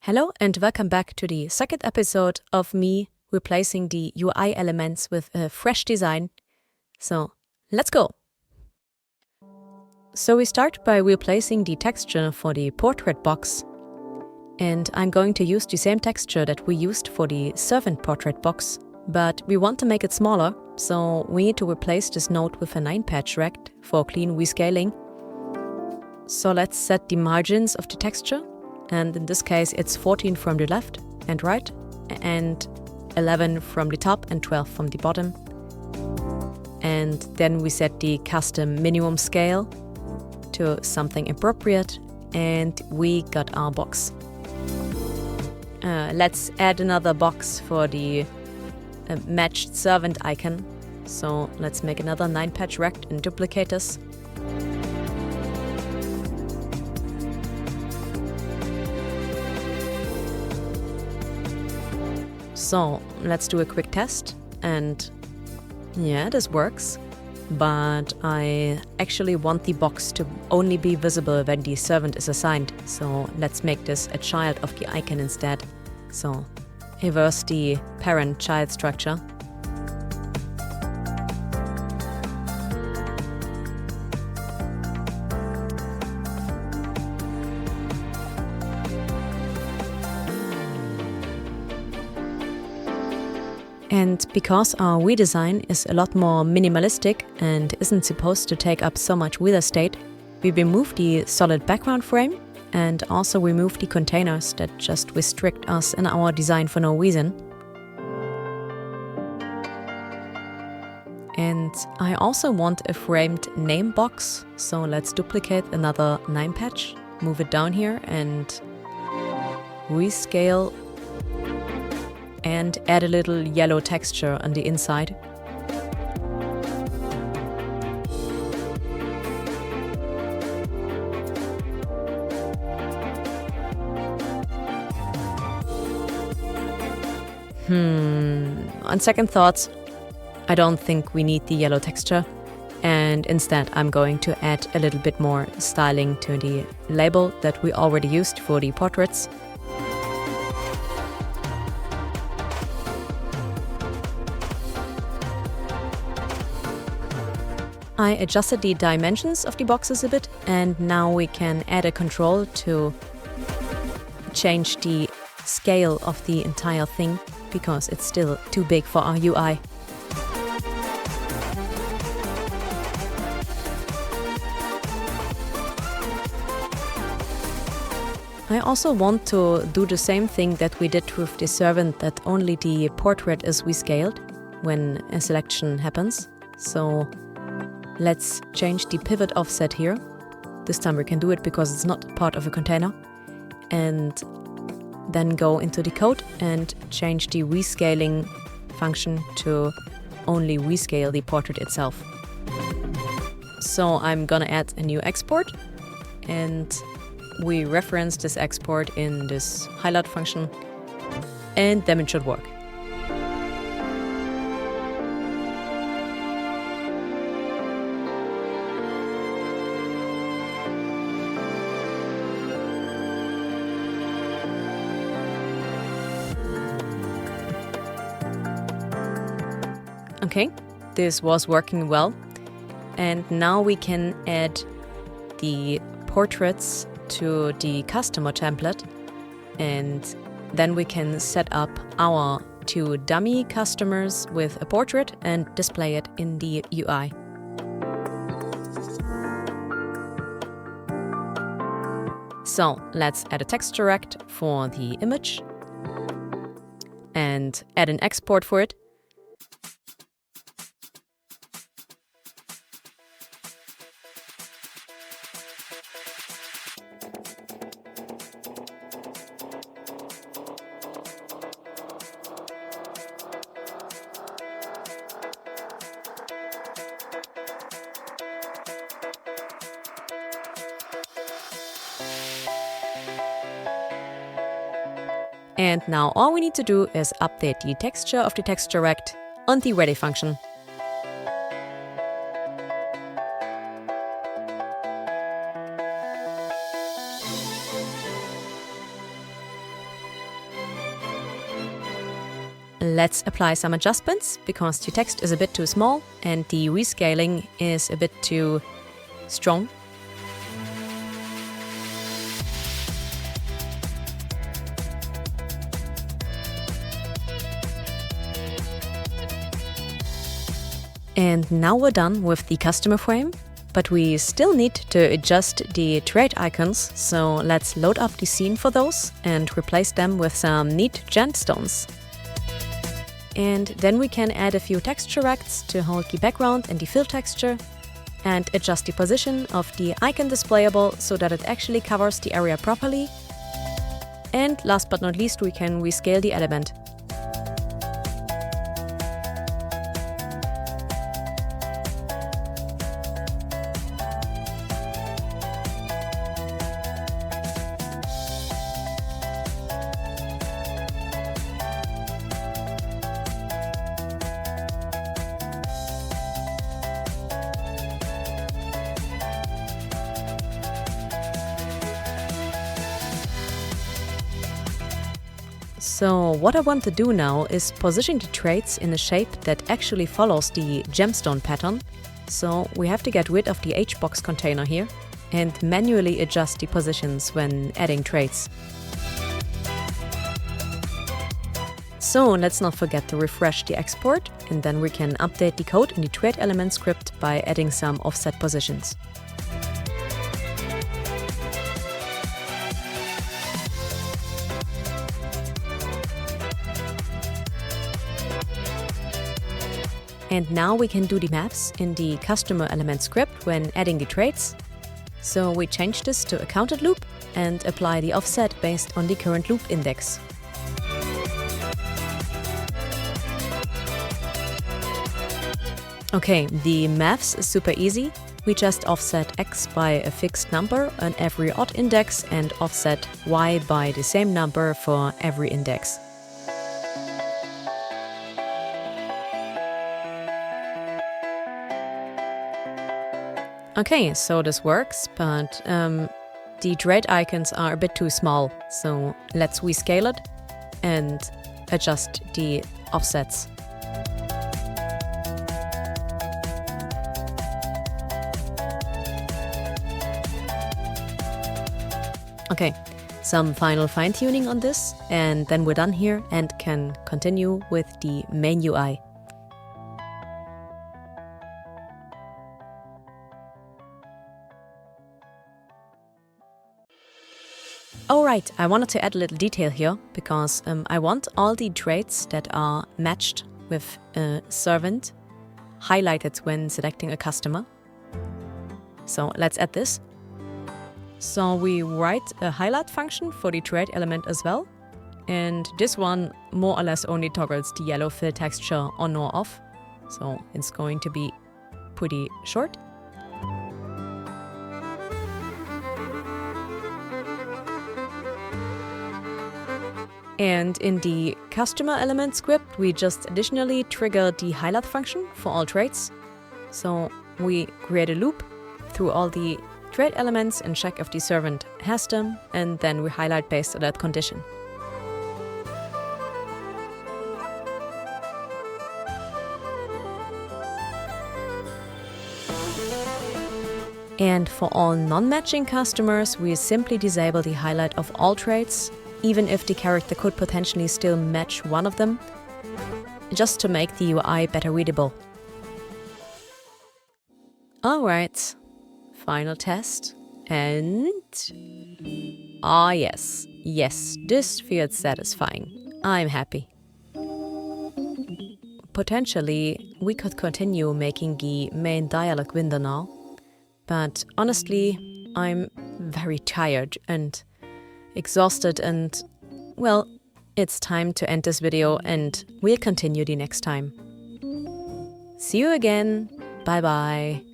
Hello and welcome back to the second episode of me replacing the UI elements with a fresh design. So let's go! So we start by replacing the texture for the portrait box. And I'm going to use the same texture that we used for the servant portrait box, but we want to make it smaller, so we need to replace this node with a 9-patch rect for clean rescaling. So let's set the margins of the texture, and in this case it's 14 from the left and right, and 11 from the top and 12 from the bottom. And then we set the custom minimum scale to something appropriate, and we got our box. Let's add another box for the matched servant icon. So let's make another 9-patch rect and duplicate this. So let's do a quick test, and yeah, this works. But I actually want the box to only be visible when the servant is assigned, so let's make this a child of the icon instead. So reverse the parent-child structure. And because our redesign is a lot more minimalistic and isn't supposed to take up so much real estate, we remove the solid background frame and also remove the containers that just restrict us in our design for no reason. And I also want a framed name box, so let's duplicate another 9-patch, move it down here and rescale and add a little yellow texture on the inside. On second thoughts, I don't think we need the yellow texture, and instead I'm going to add a little bit more styling to the label that we already used for the portraits. I adjusted the dimensions of the boxes a bit, and now we can add a control to change the scale of the entire thing, because it's still too big for our UI. I also want to do the same thing that we did with the servant, that only the portrait is rescaled when a selection happens. So let's change the pivot offset here. This time we can do it because it's not part of a container. And then go into the code and change the rescaling function to only rescale the portrait itself. So I'm gonna add a new export, and we reference this export in this highlight function, and then it should work. Okay, this was working well, and now we can add the portraits to the customer template, and then we can set up our 2 dummy customers with a portrait and display it in the UI. So let's add a texture rect for the image and add an export for it. And now all we need to do is update the texture of the texture rect on the ready function. let's apply some adjustments, because the text is a bit too small and the rescaling is a bit too strong. And now we're done with the customer frame, but we still need to adjust the trait icons, so let's load up the scene for those and replace them with some neat gemstones. And then we can add a few texture rects to hold the background and the fill texture, and adjust the position of the icon displayable so that it actually covers the area properly. And last but not least, we can rescale the element. So what I want to do now is position the traits in a shape that actually follows the gemstone pattern. So we have to get rid of the hbox container here and manually adjust the positions when adding traits. So let's not forget to refresh the export, and then we can update the code in the trait element script by adding some offset positions. And now we can do the maps in the customer element script when adding the traits. So we change this to a counted loop and apply the offset based on the current loop index. Okay, the maths is super easy. We just offset x by a fixed number on every odd index and offset y by the same number for every index. Okay, so this works, but the trait icons are a bit too small, so let's rescale it and adjust the offsets. Okay, some final fine-tuning on this, and then we're done here and can continue with the main UI. Alright, I wanted to add a little detail here, because I want all the traits that are matched with a servant highlighted when selecting a customer. So let's add this. So we write a highlight function for the trait element as well, and this one more or less only toggles the yellow fill texture on or off, so it's going to be pretty short. And in the customer element script, we just additionally trigger the highlight function for all traits. So we create a loop through all the trait elements and check if the servant has them, and then we highlight based on that condition. And for all non-matching customers, we simply disable the highlight of all traits, even if the character could potentially still match one of them, just to make the UI better readable. Alright, final test, and... yes, this feels satisfying. I'm happy. Potentially, we could continue making the main dialogue window now, but honestly, I'm very tired and exhausted, and, well, it's time to end this video, and we'll continue the next time. See you again. Bye bye.